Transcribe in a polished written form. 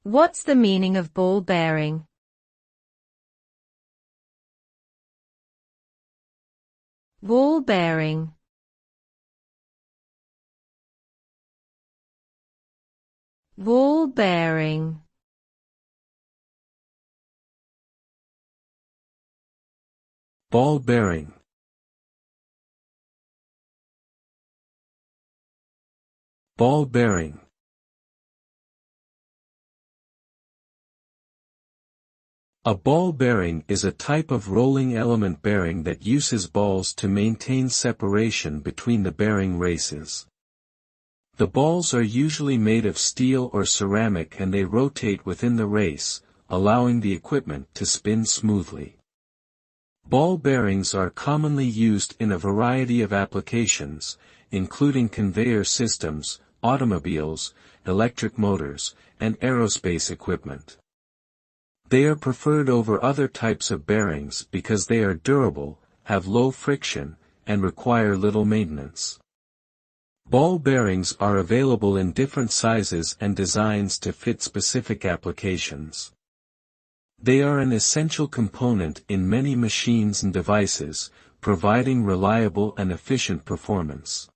What's the meaning of ball bearing? Ball bearing. Ball bearing. Ball bearing. Ball bearing. A ball bearing is a type of rolling element bearing that uses balls to maintain separation between the bearing races. The balls are usually made of steel or ceramic and they rotate within the race, allowing the equipment to spin smoothly. Ball bearings are commonly used in a variety of applications, including conveyor systems, automobiles, electric motors, and aerospace equipment. They are preferred over other types of bearings because they are durable, have low friction, and require little maintenance. Ball bearings are available in different sizes and designs to fit specific applications. They are an essential component in many machines and devices, providing reliable and efficient performance.